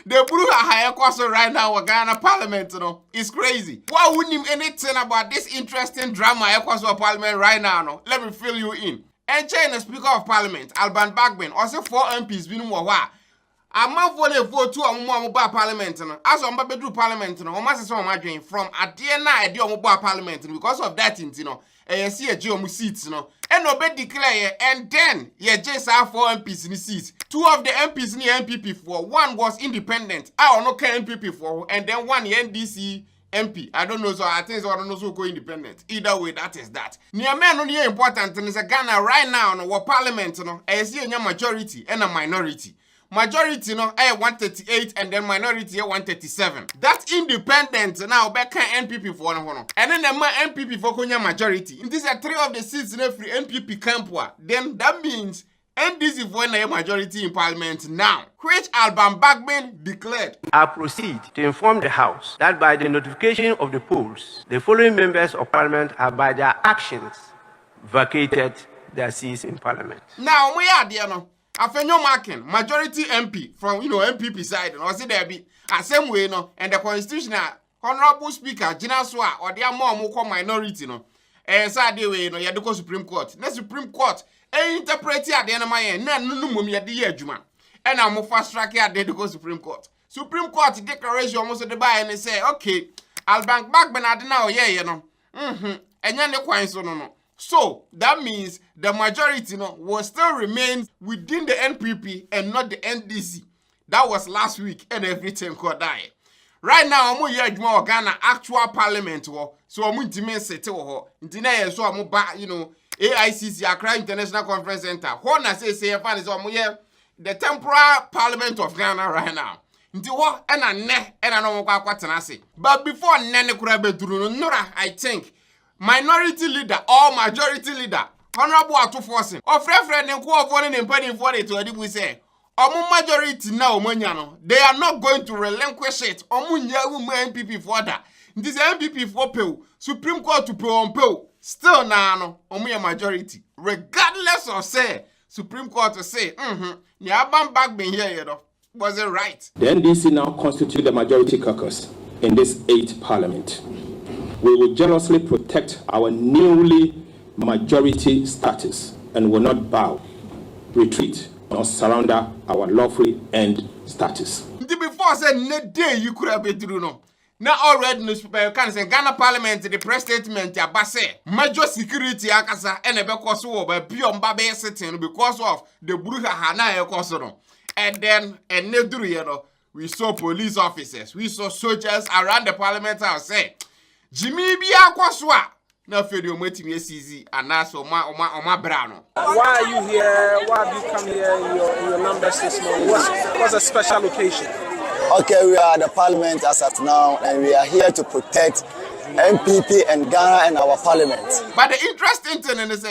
The Buru higher cost right now in Ghana Parliament, it's crazy. Why wouldn't him anything about this interesting drama across Parliament right now? No? Let me fill you in. And China Speaker of Parliament, Alban Bagbin, also 4 MPs been more. A man for the vote to a mobile parliament, as on Babedru Parliament, or Master Margin from Adiana, a dear mobile parliament, because of that, and you see a geomu seats, and nobody declare, and then you just have 4 MPs in the seats. 2 of the MPs in the MPP for, one was independent, I don't know MPP for, and then one NDC MP. I don't know, so I think I don't know so go independent. Either way, that is that. Near men only important in Ghana right now, no, what parliament, I see a majority and a minority. Majority, 138 and then minority 137. That's independent now. Back NPP for one. And then the NPP for Konya majority. These are 3 of the seats in every NPP camp. Then that means NDC for a majority in parliament now, which Alban Bagbin declared. I proceed to inform the House that by the notification of the polls, the following members of parliament have by their actions vacated their seats in parliament. Now we are there no. Afenyo marking majority MP from MPP side, and also there be a same way and the constitutional honorable speaker Gina Swa or their more minority sad way you had to go Supreme Court. The Supreme Court interpret at the end of my end, no ya the juma. And I'm fast track at the go Supreme Court. Supreme Court declaration almost the buy and they say, okay, I'll bank back Bernard now, and then the coin no. So that means the majority will still remain within the NPP and not the NDC. That was last week and everything could die. Right now, I'm here to Ghana actual parliament so I'm intimate settle so I'm AICC Accra International Conference Center. Hona say is the temporary parliament of Ghana right now. But before Nene Nora, I think minority leader or majority leader, Honorable Atu Forcing, or friend and co-opponent and penny for it to Adibu say, Omu majority now, Monyano, they are not going to relinquish it. Omunya MPP for that. This MPP for Pew, Supreme Court to Pew, still now, Omuya majority. Regardless of say, Supreme Court to say, Yaban back being here, was it right? The NDC now constitute the majority caucus in this 8th parliament. We will jealously protect our newly majority status and will not bow, retreat, or surrender our lawfully earned status. Before I said, no day you could have been through no. Now already newspaper can say Ghana Parliament the press statement ya base major security akasa and a because of a beyond babe sitting because of the Bruja Hana Kosono. And then we saw police officers, we saw soldiers around the parliament house say Jimmy Bia Kwaswa. Now, for you, meeting easy and that's Oma Brano. Why are you here? Why have you come here in your numbers this morning? What's a special occasion? Okay, we are the parliament as at now, and we are here to protect MPP and Ghana and our parliament. But the interesting thing is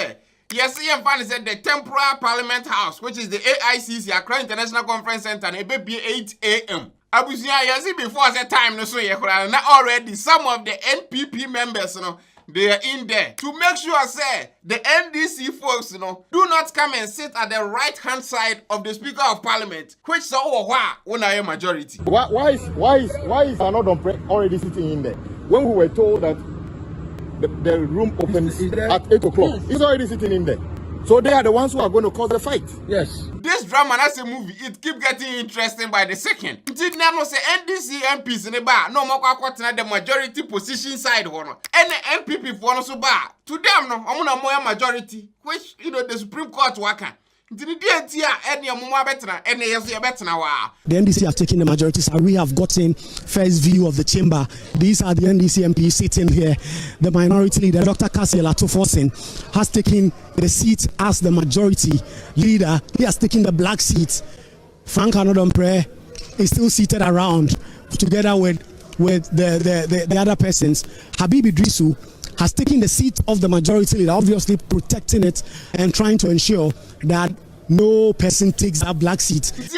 yes, Fan said the temporary parliament house, which is the AICC, Accra International Conference Center, and it will be 8 a.m. Abusia, you see before that time, no so now already some of the NPP members, they are in there to make sure, say, the NDC folks, do not come and sit at the right-hand side of the Speaker of Parliament, which is a majority. Why is Anodon already sitting in there? When we were told that the room opens at 8 o'clock, he's already sitting in there. So they are the ones who are going to cause the fight. Yes. This drama, that's a movie. It keep getting interesting by the second. Did now say NDC MPs in the bar, no more the majority position side one. And the MPP for no so bar. To them, no, I'm more majority, which the Supreme Court worker. The NDC have taken the majority, so we have gotten first view of the chamber. These are the NDC MPs sitting here. The minority leader, Dr. Cassiel Atuforsen, has taken the seat as the majority leader. He has taken the black seat. Frank Anodon is still seated around together with the other persons. Habib Idrisu has taken the seat of the majority leader, obviously protecting it and trying to ensure that no person takes that black seat. At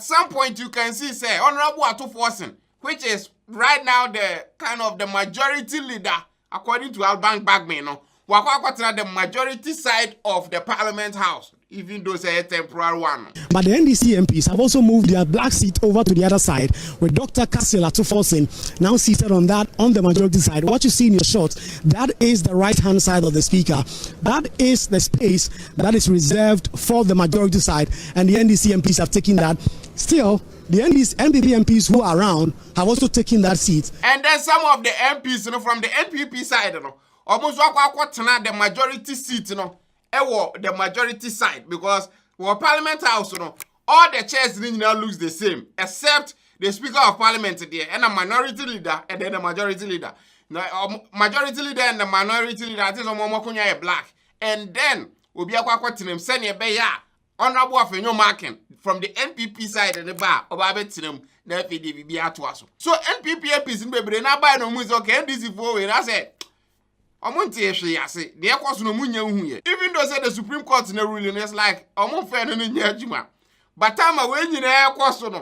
some point you can see, say, Honorable Atuforsen, which is right now the kind of the majority leader, according to Alban Bagbin, wakwa the majority side of the Parliament House, even though it's a temporary one. But the NDC MPs have also moved their black seat over to the other side, with Dr. Cassiel Atuforsen now seated on the majority side. What you see in your shot, that is the right-hand side of the speaker. That is the space that is reserved for the majority side, and the NDC MPs have taken that. Still, the NPP MPs who are around have also taken that seat. And then some of the MPs, from the NPP side, almost the majority seat, the majority side, because Parliament House, all the chairs now looks the same, except the Speaker of Parliament there, and a minority leader, and then the majority leader. Now, majority leader and the minority leader, I think Momokunya is black. And then, Obiakwa send a beya, Honorable Afenyo Marken, from the NPP side and the bar, Obabetinem, the FDB Atuaso. So NPP MPs in Bebre, now buy no music, okay, this is for and I said, I want to say, there was no munya here. Even though said the Supreme Court in the ruling is like, I'm not fair in Juma. But time away in the air question,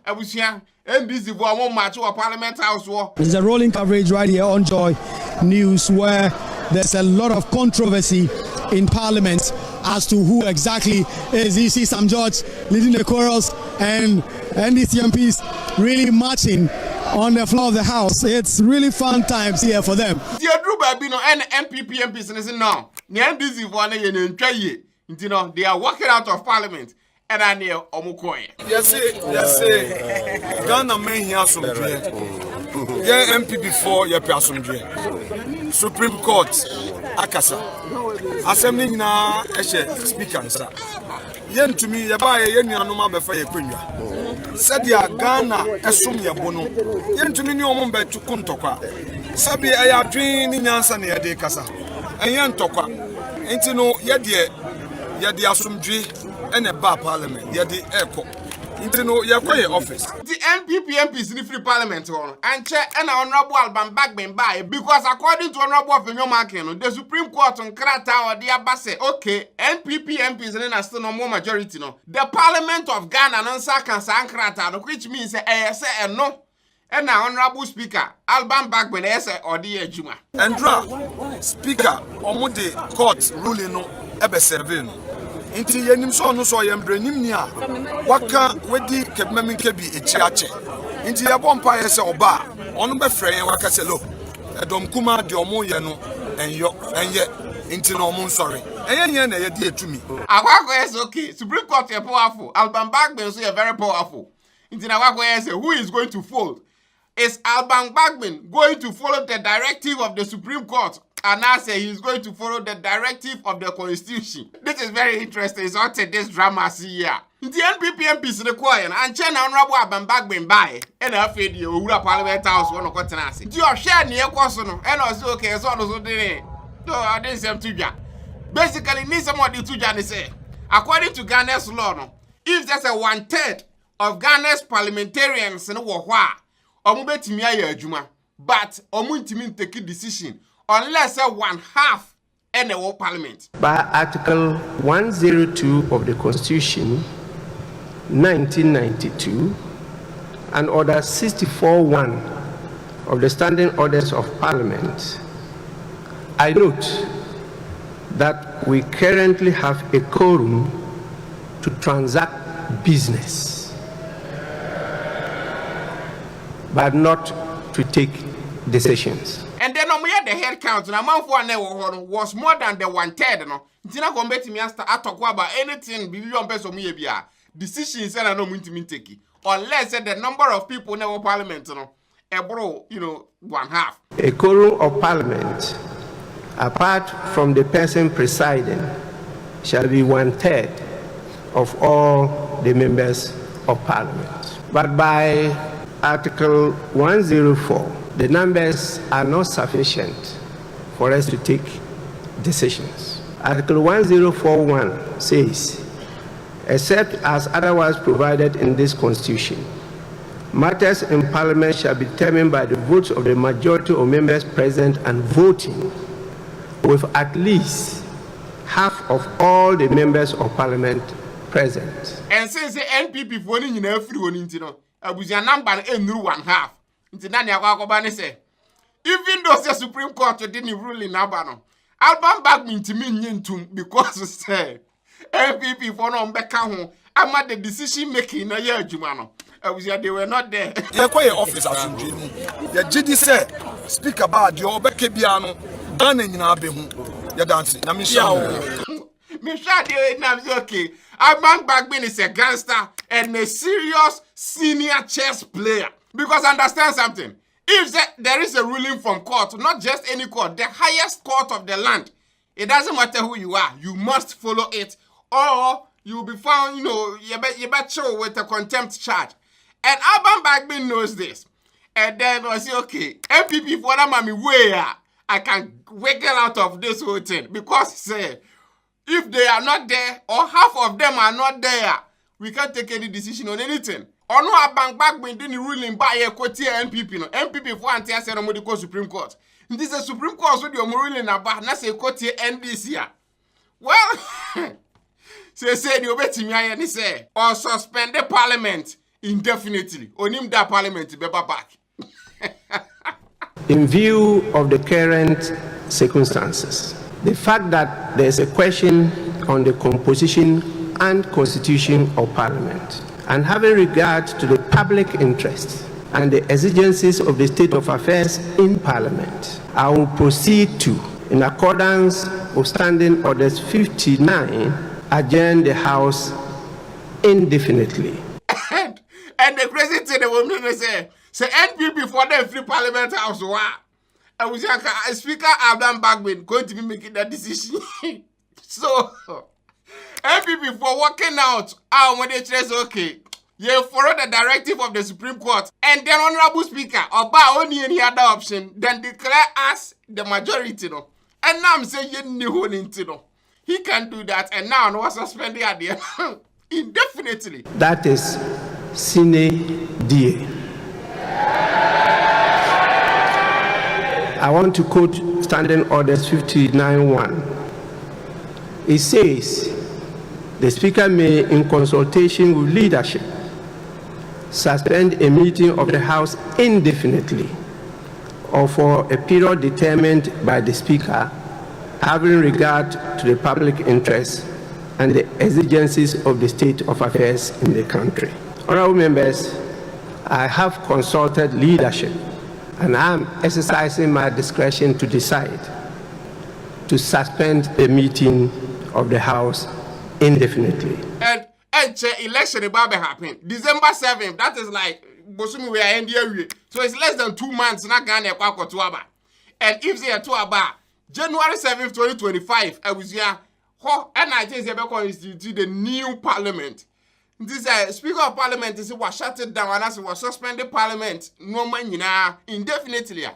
I was here, and this is for one match or Parliament House war. There's a rolling coverage right here on Joy News where there's a lot of controversy in Parliament as to who exactly is. You see Sam George leading the quarrels and NDC MPs really marching on the floor of the House. It's really fun times here for them. The NPP MPs now, they are walking out of Parliament. And I near Omukoye. Yes, Ghana main here some yeah, MP before your person Supreme Court, Akasa. Assembly na speaker, sir. Yen to me, Yaba, Yen Yanoma before your queen. Said ya Ghana, assume your bono. Yen to me, no mumbe to Kuntoka. Sabi, I have dream in Yansan de Casa. And Yan Toka. Ain't you know, Yadi Asumji. And a bar parliament, yeah, the echo. Into no your office. The NPP MPs in the free parliament and chair and Honorable Alban Bagbin by because according to Honorable Afenyo Marken, the Supreme Court on Krata or the Abase, okay, NPP MPs in a still no more majority no. The Parliament of Ghana non can Krata, which means say no. And now Honorable Speaker Alban Bagbin or the Juma. Andra Speaker Omude Court ruling no ebe serving. Inti yenim so no so yembranim ni a waka wedi kebmem kebi echiache inti yabompa yese oba onu be frɛ waka se lo edom kuma de omo ye no enye inti no omo nsori enye na ye de etumi akwa yes okay Supreme Court is powerful Alban Bagbin so very powerful inti na akwa yes who is going to fold is Alban Bagbin going to follow the directive of the Supreme Court? And I say he's going to follow the directive of the Constitution. This is very interesting. It's not this drama here. The NPP MPs in the choir and China Honorable Alban Bagbin by and I feel you who Parliament House one of Cotanasi. Do you share near Kosono and also okay, so no, I didn't say to ya. Basically, need somebody to Jan say, according to Ghana's law, no, if there's a 1/3 of Ghana's parliamentarians in Wahwa, Omubetimia Juma, but Omuntimin take a decision. Unless 1/2 in the whole parliament. By Article 102 of the Constitution, 1992, and Order 64(1) of the Standing Orders of Parliament, I note that we currently have a quorum to transact business, but not to take decisions. And then the head count and amount for was more than the 1/3. No, Tina Gombeti Miasta talk about anything beyond person bia decisions and I know take unless the number of people in our parliament, bro, 1/2. A quorum of parliament, apart from the person presiding, shall be 1/3 of all the members of parliament. But by Article 104, the numbers are not sufficient for us to take decisions. Article 1041 says, except as otherwise provided in this Constitution, matters in Parliament shall be determined by the votes of the majority of members present and voting, with at least half of all the members of Parliament present. And since the NPP voting in every one, I was your number and 1/2. Even though the Supreme Court didn't rule in Abano, Alban Bagbin to me nyentum because say MPP for no mbeka ho ama the decision making na ya adwuma no. They were not there. Ye kwa office asundwe mu. Ye gidi say speaker ba de obeke bia no dan nyina be hu. Ye dance na me sha wo. Me sha dey na okay. Alban Bagbin is a gangster and a serious senior chess player. Because understand something. If there is a ruling from court, not just any court, the highest court of the land, it doesn't matter who you are, you must follow it, or you will be found, you bet chill with a contempt charge. And Alban Bagbin knows this. And then I say, okay, MPP for that mommy where I can wiggle out of this whole thing. Because say, if they are not there, or half of them are not there, we can't take any decision on anything. Or no, Alban Bagbin didn't ruling by a quote MPP. No, MPP for anti-ceremony Supreme Court. This is Supreme Court, so you're ruling about, not say quote NDC. Well, say you bet me, I say, or suspend the parliament indefinitely. Or name that parliament to be back. In view of the current circumstances, the fact that there is a question on the composition and constitution of Parliament, and having regard to the public interest and the exigencies of the state of affairs in Parliament, I will proceed to, in accordance with Standing Orders 59, adjourn the House indefinitely. And the president, the woman say NPP for the free Parliament House. I was Speaker Alban Bagbin going to be making that decision. So MPP for working out when they say okay, you follow the directive of the Supreme Court, and then Honorable Speaker, or by only any other option, then declare us the majority. No? And now I'm saying he can do that, and now no suspending at the end indefinitely. That is sine die. I want to quote Standing Orders 59:1. It says, the Speaker may, in consultation with leadership, suspend a meeting of the House indefinitely or for a period determined by the Speaker, having regard to the public interest and the exigencies of the state of affairs in the country. Honorable members, I have consulted leadership and I am exercising my discretion to decide to suspend the meeting of the House indefinitely. And election about to happen December 7th. That is like Bosumi we are in the so it's less than 2 months. Not Ghana Kwako. And if they are to about January 7th, 2025, I was here. And I just institute the new parliament. This Speaker of Parliament is was shut it down and as was suspended Parliament no man indefinitely.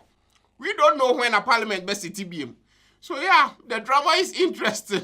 We don't know when a Parliament best city be. So yeah, the drama is interesting.